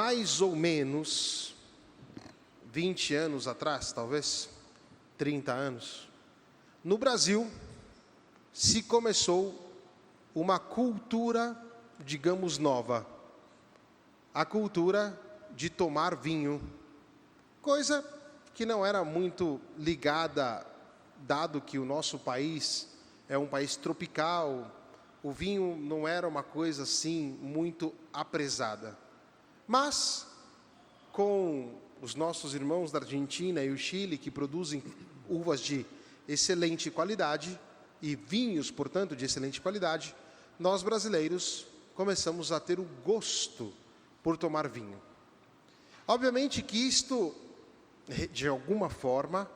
mais ou menos 20 anos atrás, talvez 30 anos, no Brasil se começou uma cultura, digamos, nova. A cultura de tomar vinho, coisa que não era muito ligada, dado que o nosso país é um país tropical, o vinho não era uma coisa assim muito aprezada. Mas, com os nossos irmãos da Argentina e o Chile, que produzem uvas de excelente qualidade, e vinhos, portanto, de excelente qualidade, nós brasileiros começamos a ter o gosto por tomar vinho. Obviamente que isto, de alguma forma,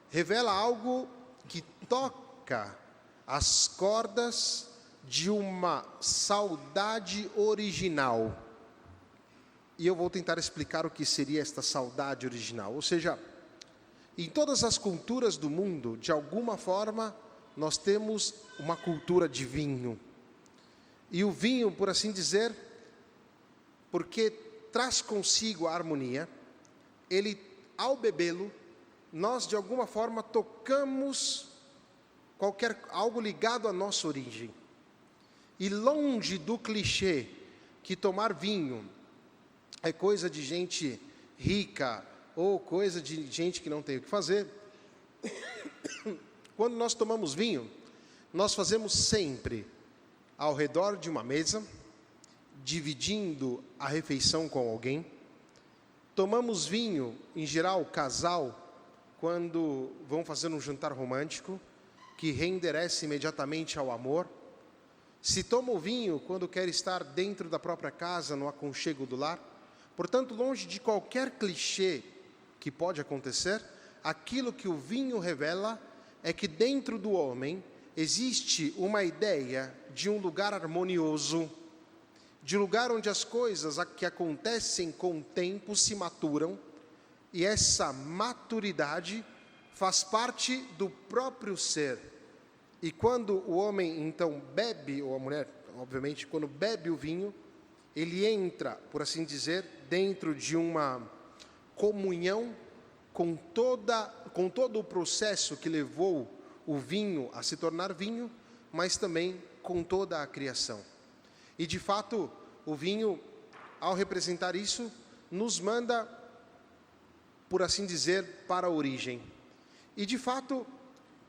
revela algo que toca as cordas de uma saudade original. E eu vou tentar explicar o que seria esta saudade original. Ou seja, em todas as culturas do mundo, de alguma forma, nós temos uma cultura de vinho. E o vinho, por assim dizer, porque traz consigo a harmonia, ele, ao bebê-lo, nós de alguma forma tocamos algo ligado à nossa origem. E longe do clichê que tomar vinho é coisa de gente rica ou coisa de gente que não tem o que fazer, quando nós tomamos vinho, nós fazemos sempre ao redor de uma mesa, dividindo a refeição com alguém. Tomamos vinho, em geral, casal, quando vão fazer um jantar romântico, que reenderece imediatamente ao amor. Se toma o vinho quando quer estar dentro da própria casa, no aconchego do lar. Portanto, longe de qualquer clichê que pode acontecer, aquilo que o vinho revela é que dentro do homem existe uma ideia de um lugar harmonioso, de lugar onde as coisas que acontecem com o tempo se maturam, e essa maturidade faz parte do próprio ser. E quando o homem então bebe, ou a mulher, obviamente, quando bebe o vinho, ele entra, por assim dizer, dentro de uma comunhão com todo o processo que levou o vinho a se tornar vinho, mas também com toda a criação. E de fato, o vinho, ao representar isso, nos manda, por assim dizer, para a origem. E de fato,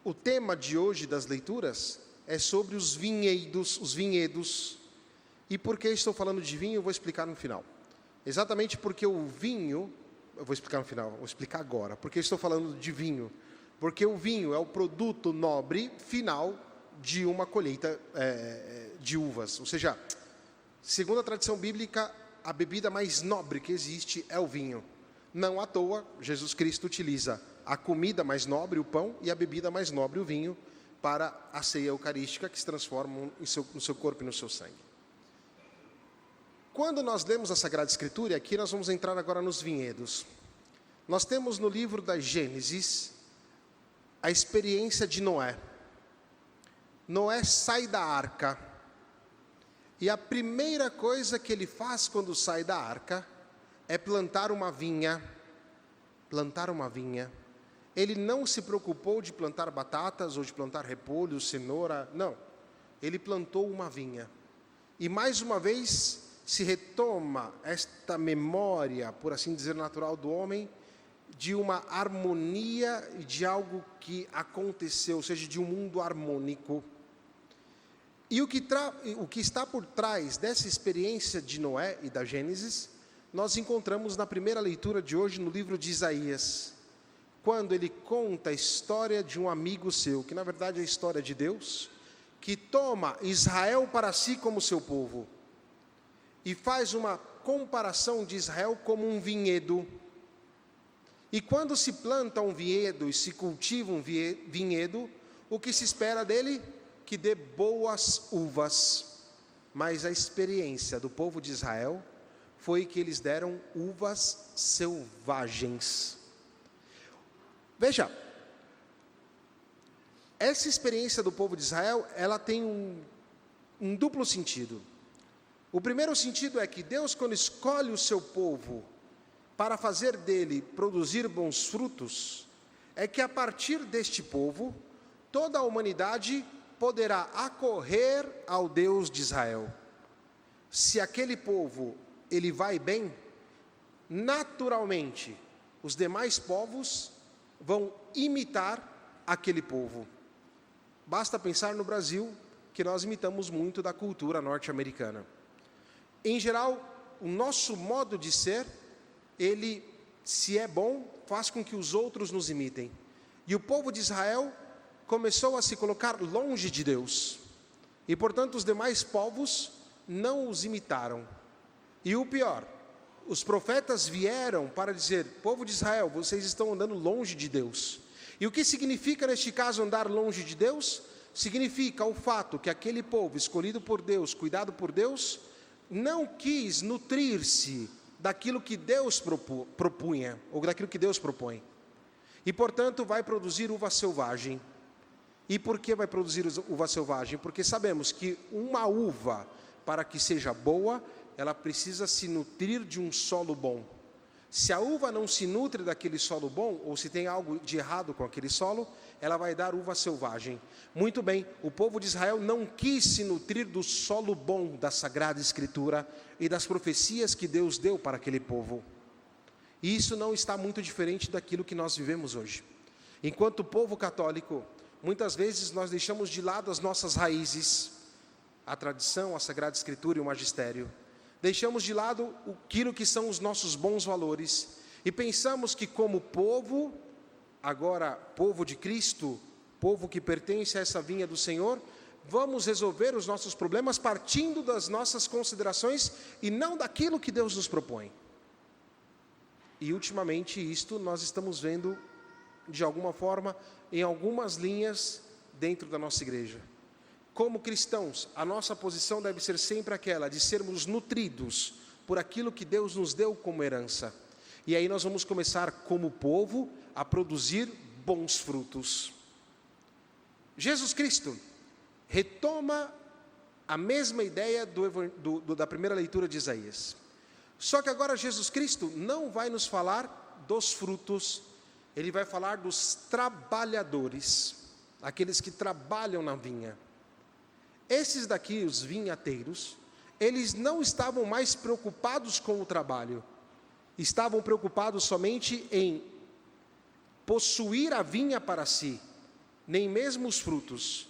o tema de hoje das leituras é sobre os vinhedos. E por que estou falando de vinho, eu vou explicar no final. Exatamente porque o vinho, eu vou explicar no final, vou explicar agora. Porque estou falando de vinho? Porque o vinho é o produto nobre final de uma colheita de uvas. Ou seja, segundo a tradição bíblica, a bebida mais nobre que existe é o vinho. Não à toa, Jesus Cristo utiliza a comida mais nobre, o pão, e a bebida mais nobre, o vinho, para a ceia eucarística, que se transformam no seu corpo e no seu sangue. Quando nós lemos a Sagrada Escritura, e aqui nós vamos entrar agora nos vinhedos, nós temos no livro da Gênesis a experiência de Noé. Noé sai da arca, e a primeira coisa que ele faz quando sai da arca é plantar uma vinha. Plantar uma vinha. Ele não se preocupou de plantar batatas ou de plantar repolho, cenoura, não. Ele plantou uma vinha. E mais uma vez se retoma esta memória, por assim dizer, natural do homem, de uma harmonia, de algo que aconteceu, ou seja, de um mundo harmônico. E o que está por trás dessa experiência de Noé e da Gênesis, nós encontramos na primeira leitura de hoje no livro de Isaías, quando ele conta a história de um amigo seu, que na verdade é a história de Deus, que toma Israel para si como seu povo, e faz uma comparação de Israel como um vinhedo. E quando se planta um vinhedo e se cultiva um vinhedo, o que se espera dele? Que dê boas uvas. Mas a experiência do povo de Israel foi que eles deram uvas selvagens. Veja, essa experiência do povo de Israel, ela tem um duplo sentido. O primeiro sentido é que Deus, quando escolhe o seu povo para fazer dele produzir bons frutos, é que a partir deste povo, toda a humanidade poderá acorrer ao Deus de Israel. Se aquele povo, ele vai bem, naturalmente, os demais povos vão imitar aquele povo. Basta pensar no Brasil, que nós imitamos muito da cultura norte-americana. Em geral, o nosso modo de ser, ele, se é bom, faz com que os outros nos imitem. E o povo de Israel começou a se colocar longe de Deus. E, portanto, os demais povos não os imitaram. E o pior, os profetas vieram para dizer: povo de Israel, vocês estão andando longe de Deus. E o que significa, neste caso, andar longe de Deus? Significa o fato que aquele povo escolhido por Deus, cuidado por Deus, não quis nutrir-se daquilo que Deus propunha, ou daquilo que Deus propõe. E, portanto, vai produzir uva selvagem. E por que vai produzir uva selvagem? Porque sabemos que uma uva, para que seja boa, ela precisa se nutrir de um solo bom. Se a uva não se nutre daquele solo bom, ou se tem algo de errado com aquele solo, ela vai dar uva selvagem. Muito bem, o povo de Israel não quis se nutrir do solo bom da Sagrada Escritura e das profecias que Deus deu para aquele povo. E isso não está muito diferente daquilo que nós vivemos hoje. Enquanto povo católico, muitas vezes nós deixamos de lado as nossas raízes, a tradição, a Sagrada Escritura e o magistério. Deixamos de lado aquilo que são os nossos bons valores e pensamos que, como povo, agora povo de Cristo, povo que pertence a essa vinha do Senhor, vamos resolver os nossos problemas partindo das nossas considerações e não daquilo que Deus nos propõe. E ultimamente isto nós estamos vendo de alguma forma em algumas linhas dentro da nossa igreja. Como cristãos, a nossa posição deve ser sempre aquela de sermos nutridos por aquilo que Deus nos deu como herança. E aí nós vamos começar, como povo, a produzir bons frutos. Jesus Cristo retoma a mesma ideia da primeira leitura de Isaías. Só que agora Jesus Cristo não vai nos falar dos frutos, ele vai falar dos trabalhadores, aqueles que trabalham na vinha. Esses daqui, os vinhateiros, eles não estavam mais preocupados com o trabalho, estavam preocupados somente em possuir a vinha para si, nem mesmo os frutos.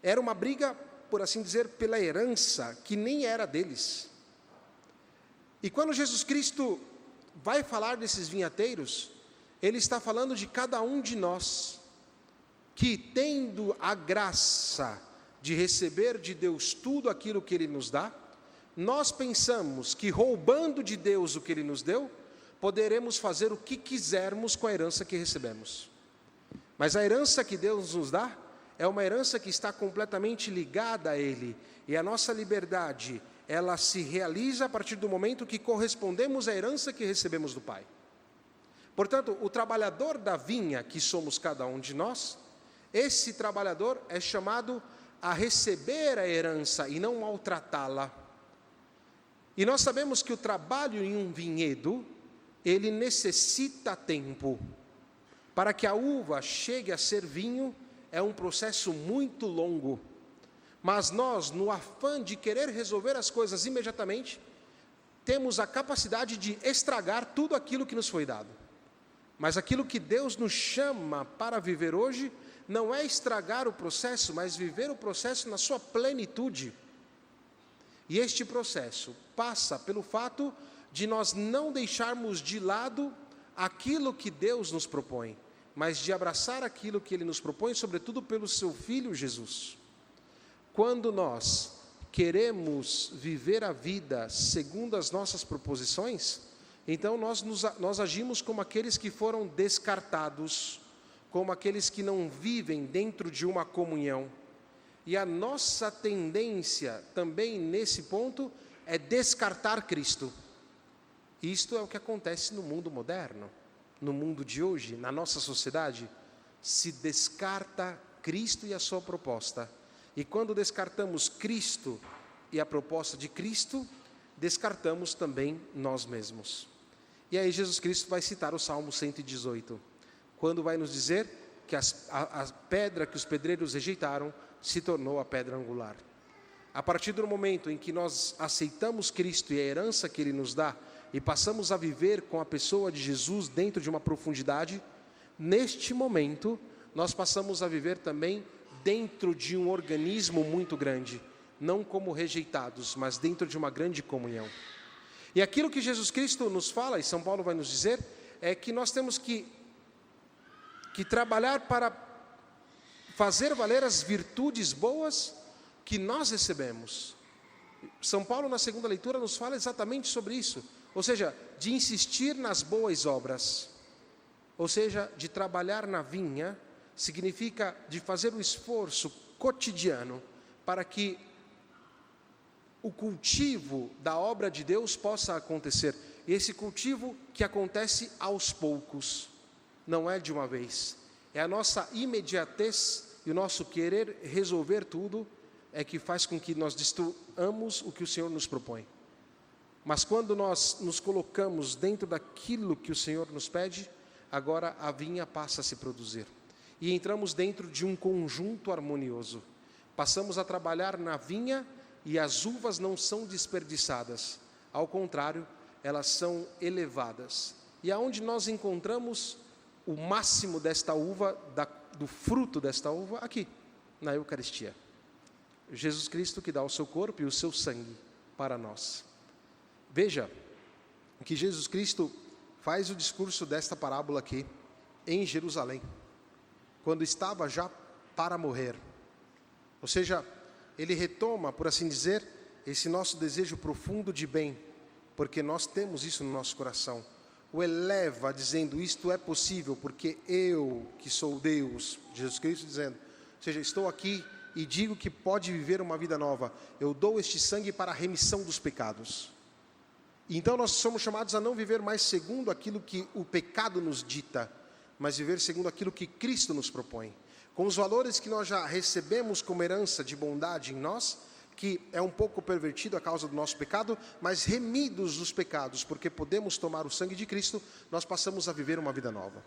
Era uma briga, por assim dizer, pela herança, que nem era deles. E quando Jesus Cristo vai falar desses vinhateiros, ele está falando de cada um de nós, que tendo a graça de receber de Deus tudo aquilo que Ele nos dá, nós pensamos que roubando de Deus o que Ele nos deu, poderemos fazer o que quisermos com a herança que recebemos. Mas a herança que Deus nos dá é uma herança que está completamente ligada a Ele, e a nossa liberdade, ela se realiza a partir do momento que correspondemos à herança que recebemos do Pai. Portanto, o trabalhador da vinha, que somos cada um de nós, esse trabalhador é chamado a receber a herança e não maltratá-la. E nós sabemos que o trabalho em um vinhedo, ele necessita tempo. Para que a uva chegue a ser vinho, é um processo muito longo. Mas nós, no afã de querer resolver as coisas imediatamente, temos a capacidade de estragar tudo aquilo que nos foi dado. Mas aquilo que Deus nos chama para viver hoje, não é estragar o processo, mas viver o processo na sua plenitude. E este processo passa pelo fato de nós não deixarmos de lado aquilo que Deus nos propõe, mas de abraçar aquilo que Ele nos propõe, sobretudo pelo Seu Filho Jesus. Quando nós queremos viver a vida segundo as nossas proposições, então nós agimos como aqueles que foram descartados, como aqueles que não vivem dentro de uma comunhão. E a nossa tendência também nesse ponto é descartar Cristo. Isto é o que acontece no mundo moderno, no mundo de hoje, na nossa sociedade. Se descarta Cristo e a sua proposta. E quando descartamos Cristo e a proposta de Cristo, descartamos também nós mesmos. E aí Jesus Cristo vai citar o Salmo 118, quando vai nos dizer que a pedra que os pedreiros rejeitaram se tornou a pedra angular. A partir do momento em que nós aceitamos Cristo e a herança que Ele nos dá, e passamos a viver com a pessoa de Jesus dentro de uma profundidade, neste momento, nós passamos a viver também dentro de um organismo muito grande, não como rejeitados, mas dentro de uma grande comunhão. E aquilo que Jesus Cristo nos fala, e São Paulo vai nos dizer, é que nós temos que trabalhar para fazer valer as virtudes boas que nós recebemos. São Paulo, na segunda leitura, nos fala exatamente sobre isso, ou seja, de insistir nas boas obras, ou seja, de trabalhar na vinha, significa de fazer um esforço cotidiano para que o cultivo da obra de Deus possa acontecer. E esse cultivo que acontece aos poucos, não é de uma vez. É a nossa imediatez e o nosso querer resolver tudo é que faz com que nós destruamos o que o Senhor nos propõe. Mas quando nós nos colocamos dentro daquilo que o Senhor nos pede, agora a vinha passa a se produzir. E entramos dentro de um conjunto harmonioso. Passamos a trabalhar na vinha e as uvas não são desperdiçadas. Ao contrário, elas são elevadas. E aonde nós encontramos o máximo desta uva, do fruto desta uva? Aqui, na Eucaristia. Jesus Cristo que dá o seu corpo e o seu sangue para nós. Veja que Jesus Cristo faz o discurso desta parábola aqui em Jerusalém, quando estava já para morrer. Ou seja, ele retoma, por assim dizer, esse nosso desejo profundo de bem, porque nós temos isso no nosso coração. O eleva dizendo, isto é possível, porque eu que sou Deus, Jesus Cristo dizendo, ou seja, estou aqui e digo que pode viver uma vida nova. Eu dou este sangue para a remissão dos pecados. Então nós somos chamados a não viver mais segundo aquilo que o pecado nos dita, mas viver segundo aquilo que Cristo nos propõe. Com os valores que nós já recebemos como herança de bondade em nós, que é um pouco pervertido a causa do nosso pecado, mas remidos dos pecados, porque podemos tomar o sangue de Cristo, nós passamos a viver uma vida nova.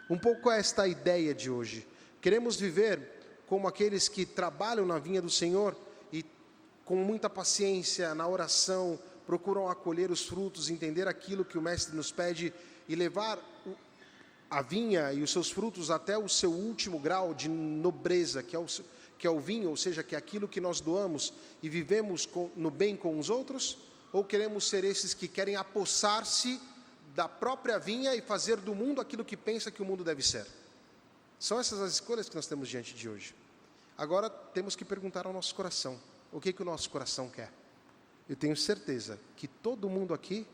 Um pouco esta ideia de hoje. Queremos viver como aqueles que trabalham na vinha do Senhor e com muita paciência, na oração, procuram acolher os frutos, entender aquilo que o Mestre nos pede e levar a vinha e os seus frutos até o seu último grau de nobreza, que é o vinho, ou seja, que é aquilo que nós doamos e vivemos no bem com os outros? Ou queremos ser esses que querem apossar-se da própria vinha e fazer do mundo aquilo que pensa que o mundo deve ser? São essas as escolhas que nós temos diante de hoje. Agora temos que perguntar ao nosso coração, o que o nosso coração quer? Eu tenho certeza que todo mundo aqui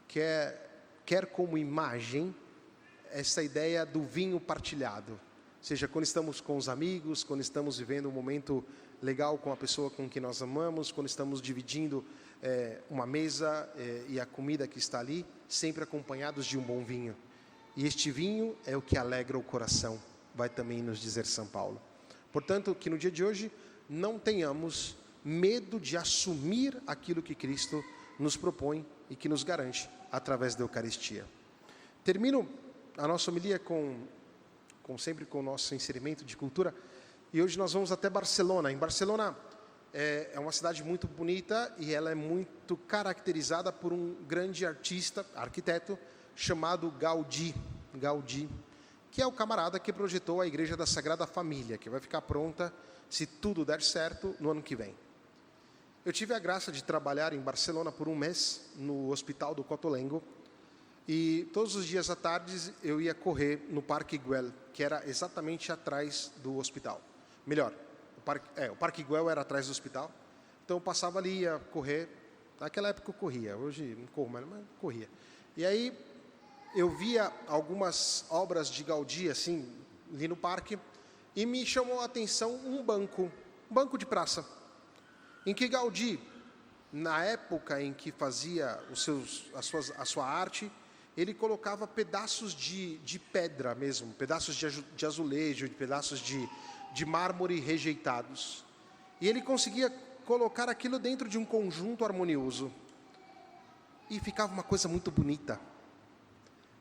quer como imagem essa ideia do vinho partilhado. Ou seja, quando estamos com os amigos, quando estamos vivendo um momento legal com a pessoa com que nós amamos, quando estamos dividindo uma mesa e a comida que está ali, sempre acompanhados de um bom vinho. E este vinho é o que alegra o coração, vai também nos dizer São Paulo. Portanto, que no dia de hoje não tenhamos medo de assumir aquilo que Cristo nos propõe e que nos garante através da Eucaristia. Termino a nossa homilia sempre com o nosso inserimento de cultura, e hoje nós vamos até Barcelona. Em Barcelona é uma cidade muito bonita e ela é muito caracterizada por um grande arquiteto chamado Gaudí, que é o camarada que projetou a Igreja da Sagrada Família, que vai ficar pronta, se tudo der certo, no ano que vem. Eu tive a graça de trabalhar em Barcelona por um mês, no Hospital do Cotolengo, e todos os dias à tarde eu ia correr no Parque Güell, que era exatamente atrás do hospital. Melhor, o Parque Güell era atrás do hospital, então eu passava ali, ia correr. Naquela época eu corria, hoje não corro mais, mas corria. E aí eu via algumas obras de Gaudí, assim, ali no parque, e me chamou a atenção um banco de praça, em que Gaudí, na época em que fazia a sua arte, ele colocava pedaços de pedra mesmo, pedaços de azulejo, pedaços de mármore rejeitados. E ele conseguia colocar aquilo dentro de um conjunto harmonioso. E ficava uma coisa muito bonita.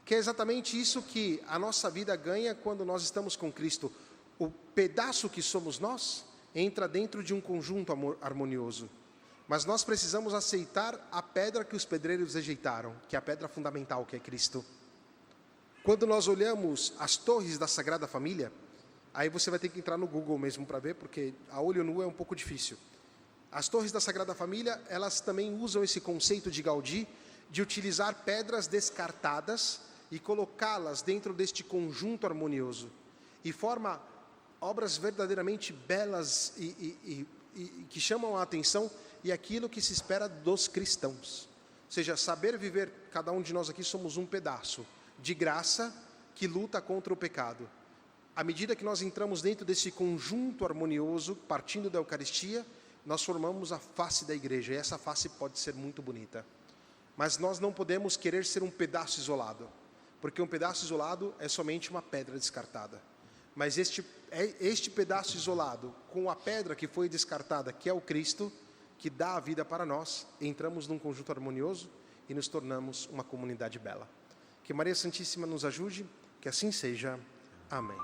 Que é exatamente isso que a nossa vida ganha quando nós estamos com Cristo. O pedaço que somos nós entra dentro de um conjunto harmonioso. Mas nós precisamos aceitar a pedra que os pedreiros rejeitaram, que é a pedra fundamental, que é Cristo. Quando nós olhamos as torres da Sagrada Família, aí você vai ter que entrar no Google mesmo para ver, porque a olho nu é um pouco difícil. As torres da Sagrada Família, elas também usam esse conceito de Gaudí, de utilizar pedras descartadas e colocá-las dentro deste conjunto harmonioso. E forma obras verdadeiramente belas e que chamam a atenção e aquilo que se espera dos cristãos. Ou seja, saber viver, cada um de nós aqui somos um pedaço de graça que luta contra o pecado. À medida que nós entramos dentro desse conjunto harmonioso, partindo da Eucaristia, nós formamos a face da igreja, e essa face pode ser muito bonita. Mas nós não podemos querer ser um pedaço isolado, porque um pedaço isolado é somente uma pedra descartada. Mas este pedaço isolado, com a pedra que foi descartada, que é o Cristo, que dá a vida para nós, entramos num conjunto harmonioso e nos tornamos uma comunidade bela. Que Maria Santíssima nos ajude, que assim seja. Amém.